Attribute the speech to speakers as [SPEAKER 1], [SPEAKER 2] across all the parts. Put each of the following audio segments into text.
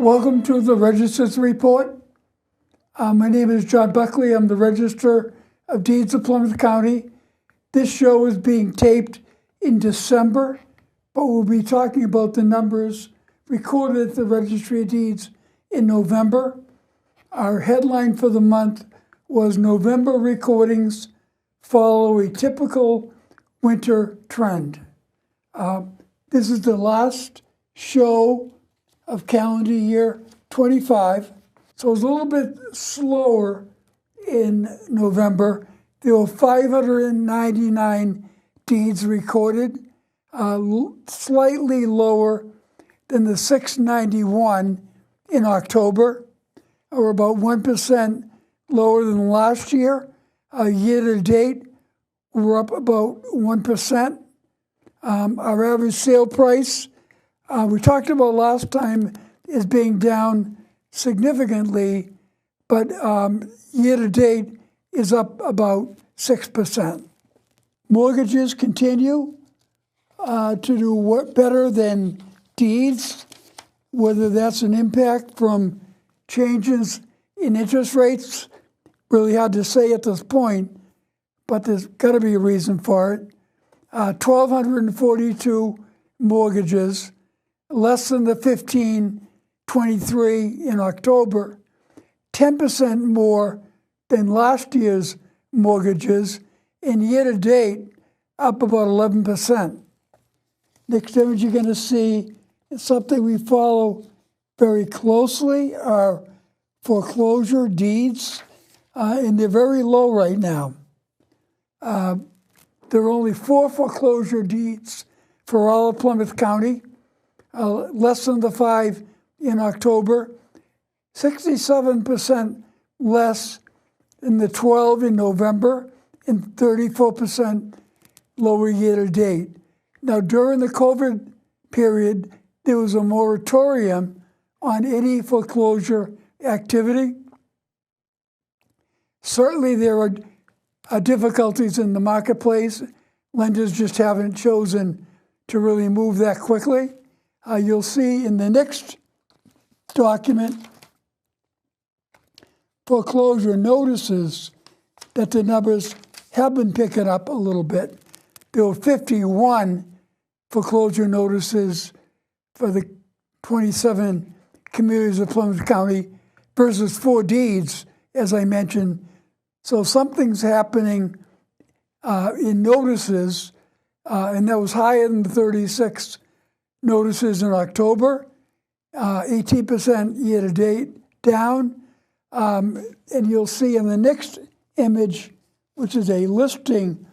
[SPEAKER 1] Welcome to the Register's Report. My name is John Buckley. I'm the Register of Deeds of Plymouth County. This show is being taped in December, but we'll be talking about the numbers recorded at the Registry of Deeds in November. Our headline for the month was November recordings follow a typical winter trend. This is the last show of calendar year 25. So it was a little bit slower in November. There were 599 deeds recorded, slightly lower than the 691 in October, or about 1% lower than last year. Year to date, we're up about 1%. Our average sale price, we talked about last time, is being down significantly, but year to date is up about 6%. Mortgages continue to do better than deeds, whether that's an impact from changes in interest rates. Really hard to say at this point, but there's got to be a reason for it. 1,242 mortgages, less than the 1,523 in October, 10% more than last year's mortgages, and year-to-date, up about 11%. Next image you're going to see is something we follow very closely, are foreclosure deeds, and they're very low right now. There are only 4 foreclosure deeds for all of Plymouth County, less than the 5 in October, 67% less than the 12 in November, and 34% lower year-to-date. Now, during the COVID period, there was a moratorium on any foreclosure activity. Certainly, there are difficulties in the marketplace. Lenders just haven't chosen to really move that quickly. You'll see in the next document, foreclosure notices, that the numbers have been picking up a little bit. There were 51 foreclosure notices for the 27 communities of Plymouth County versus 4 deeds, as I mentioned. So something's happening in notices, and that was higher than the 36 notices in October, 18% year-to-date down. And you'll see in the next image, which is a listing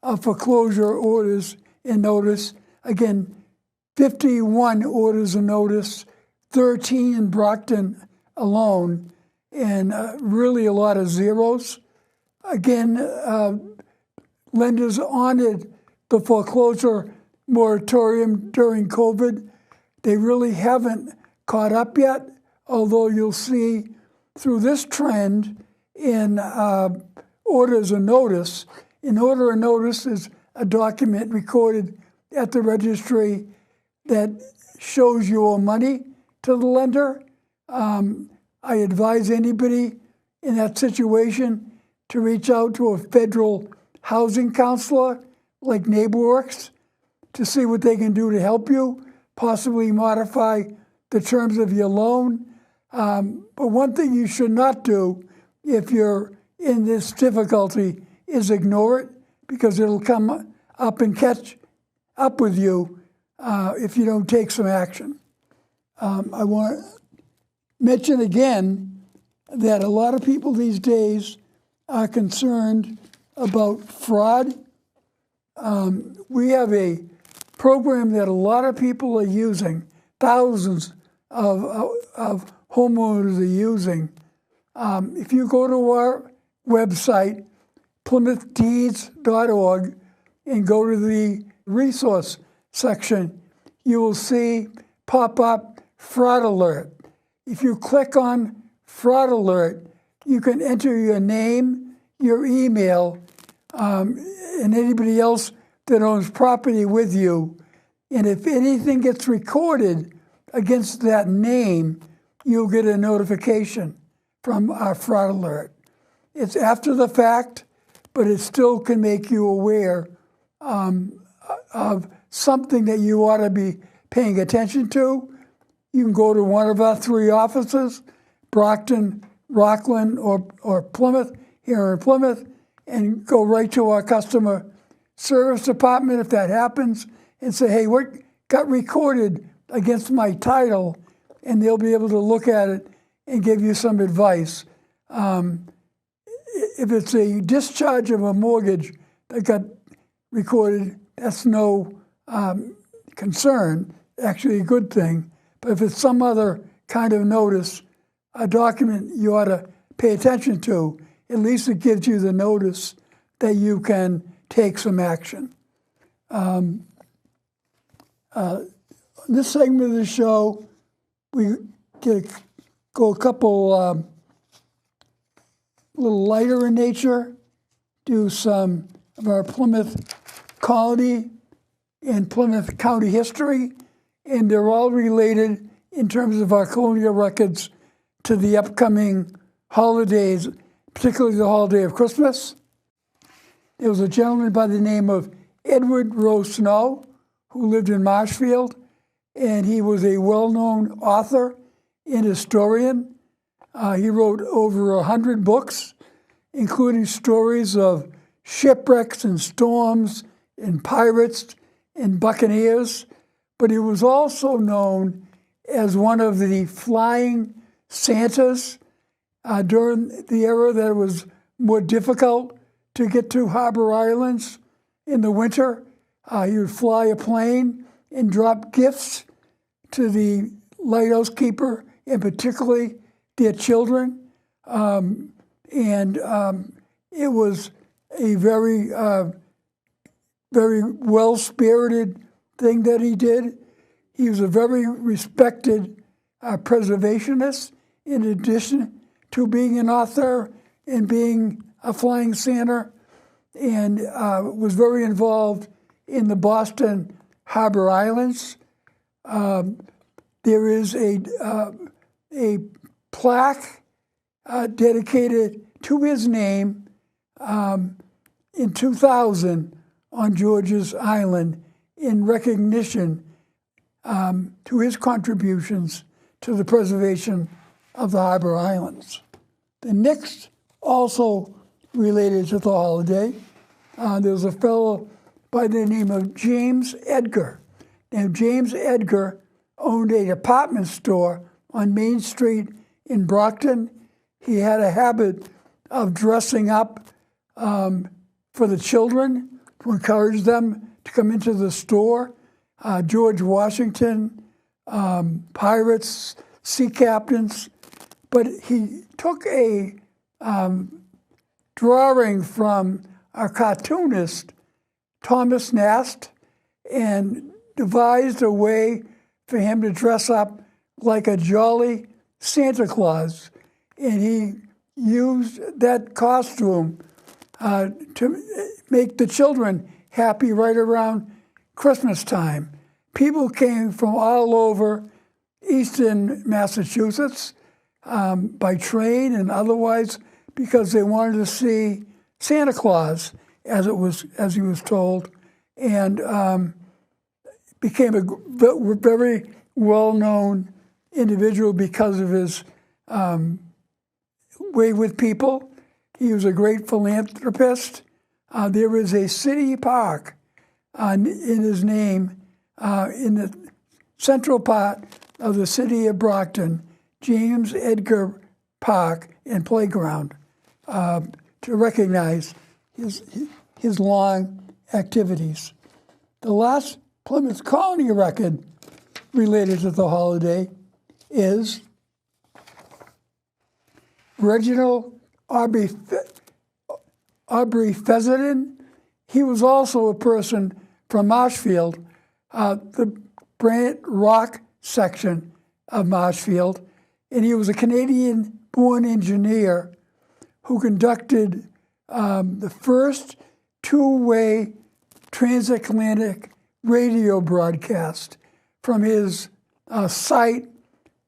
[SPEAKER 1] of foreclosure orders in notice, again, 51 orders in notice, 13 in Brockton alone, and really a lot of zeros. Again, lenders honored the foreclosure moratorium during COVID. They really haven't caught up yet, although you'll see through this trend in orders of notice. An order of notice is a document recorded at the registry that shows you owe money to the lender. I advise anybody in that situation to reach out to a federal housing counselor like NeighborWorks to see what they can do to help you, possibly modify the terms of your loan. But one thing you should not do if you're in this difficulty is ignore it, because it'll come up and catch up with you if you don't take some action. I want to mention again that a lot of people these days are concerned about fraud. We have a program that a lot of people are using, thousands of homeowners are using. If you go to our website, PlymouthDeeds.org, and go to the resource section, you will see pop up fraud alert. If you click on fraud alert, you can enter your name, your email, and anybody else that owns property with you. And if anything gets recorded against that name, you'll get a notification from our fraud alert. It's after the fact, but it still can make you aware of something that you ought to be paying attention to. You can go to one of our 3 offices, Brockton, Rockland, or Plymouth, here in Plymouth, and go right to our customer service department if that happens, and say, hey, what got recorded against my title, and they'll be able to look at it and give you some advice. If it's a discharge of a mortgage that got recorded, that's no concern, actually a good thing. But if it's some other kind of notice, a document you ought to pay attention to, at least it gives you the notice that you can take some action. This segment of the show, we go a couple little lighter in nature, do some of our Plymouth colony and Plymouth County history, and they're all related in terms of our colonial records to the upcoming holidays, particularly the holiday of Christmas. There was a gentleman by the name of Edward Rose Snow who lived in Marshfield, and he was a well-known author and historian. He wrote over 100 books, including stories of shipwrecks and storms and pirates and buccaneers, but he was also known as one of the flying Santas during the era that it was more difficult to get to Harbor Islands in the winter. He would fly a plane and drop gifts to the lighthouse keeper, and particularly their children. It was a very, very well-spirited thing that he did. He was a very respected preservationist, in addition to being an author and being a flying Santa, and was very involved in the Boston Harbor Islands. There is a plaque dedicated to his name in 2000 on George's Island in recognition to his contributions to the preservation of the Harbor Islands. The next, also related to the holiday, there was a fellow by the name of James Edgar. Now, James Edgar owned a department store on Main Street in Brockton. He had a habit of dressing up for the children to encourage them to come into the store. George Washington, pirates, sea captains. But he took a drawing from our cartoonist, Thomas Nast, and devised a way for him to dress up like a jolly Santa Claus. And he used that costume to make the children happy right around Christmas time. People came from all over eastern Massachusetts by train and otherwise because they wanted to see Santa Claus, as he was told, and became a very well-known individual because of his way with people. He was a great philanthropist. There is a city park in his name in the central part of the city of Brockton, James Edgar Park and Playground, to recognize his long activities. The last Plymouth Colony record related to the holiday is Reginald Aubrey Fessenden. He was also a person from Marshfield, the Brant Rock section of Marshfield, and he was a Canadian-born engineer who conducted the first two-way transatlantic radio broadcast from his site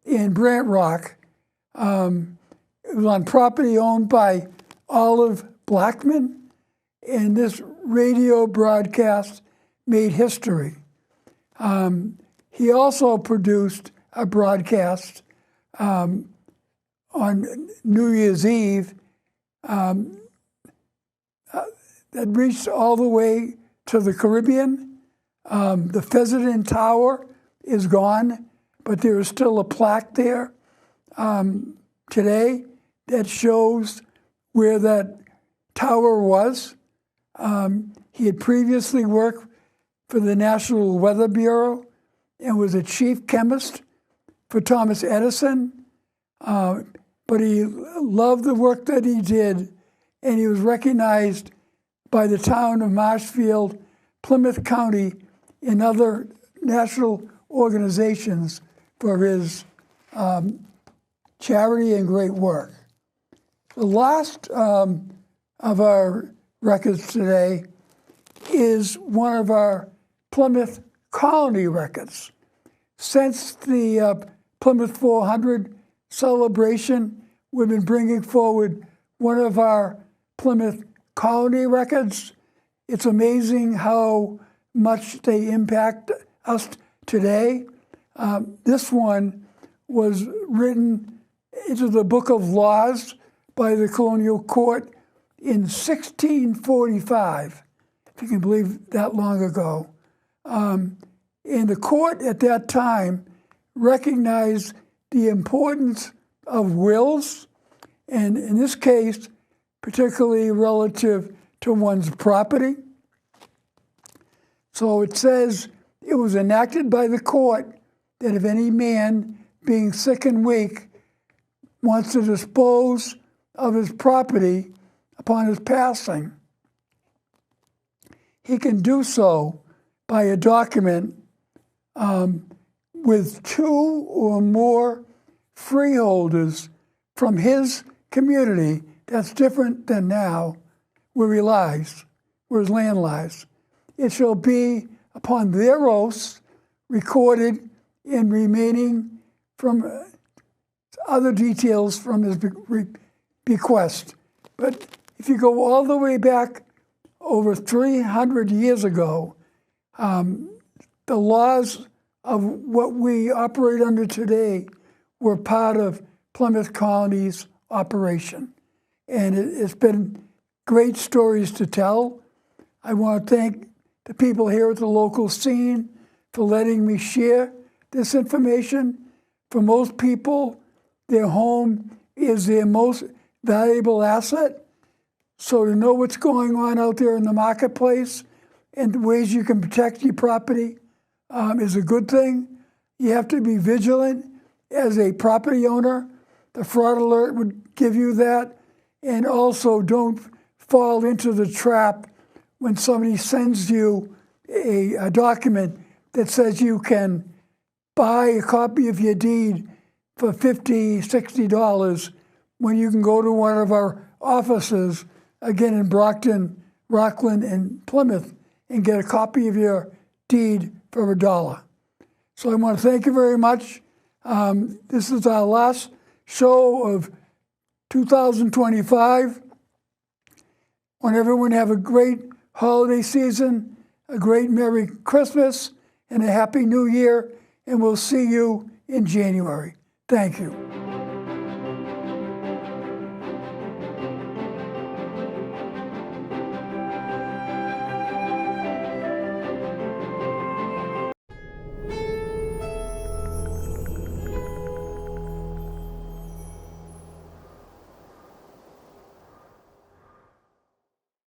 [SPEAKER 1] in Brant Rock It was on property owned by Olive Blackman, and this radio broadcast made history. He also produced a broadcast on New Year's Eve that reached all the way to the Caribbean. The Fezzidan Tower is gone, but there is still a plaque there today that shows where that tower was. He had previously worked for the National Weather Bureau and was a chief chemist for Thomas Edison. But he loved the work that he did, and he was recognized by the town of Marshfield, Plymouth County, and other national organizations for his charity and great work. The last of our records today is one of our Plymouth Colony records. Since the Plymouth 400 celebration, we've been bringing forward one of our Plymouth Colony records. It's amazing how much they impact us today. This one was written into the Book of Laws by the Colonial Court in 1645, if you can believe that long ago. And the court at that time recognized the importance of wills, and in this case, particularly relative to one's property. So it says, it was enacted by the court that if any man, being sick and weak, wants to dispose of his property upon his passing, he can do so by a document with 2 or more freeholders from his community. That's different than now, where he lies, where his land lies. It shall be upon their oaths recorded and remaining from other details from his bequest. But if you go all the way back over 300 years ago, the laws of what we operate under today were part of Plymouth Colony's operation. And it's been great stories to tell. I want to thank the people here at the local scene for letting me share this information. For most people, their home is their most valuable asset. So to know what's going on out there in the marketplace and the ways you can protect your property is a good thing. You have to be vigilant as a property owner. The fraud alert would give you that. And also don't fall into the trap when somebody sends you a document that says you can buy a copy of your deed for $50, $60 when you can go to one of our offices, again in Brockton, Rockland, and Plymouth, and get a copy of your deed for $1. So I want to thank you very much. This is our last show of 2025. I want everyone to have a great holiday season, a great Merry Christmas, and a Happy New Year, and we'll see you in January. Thank you.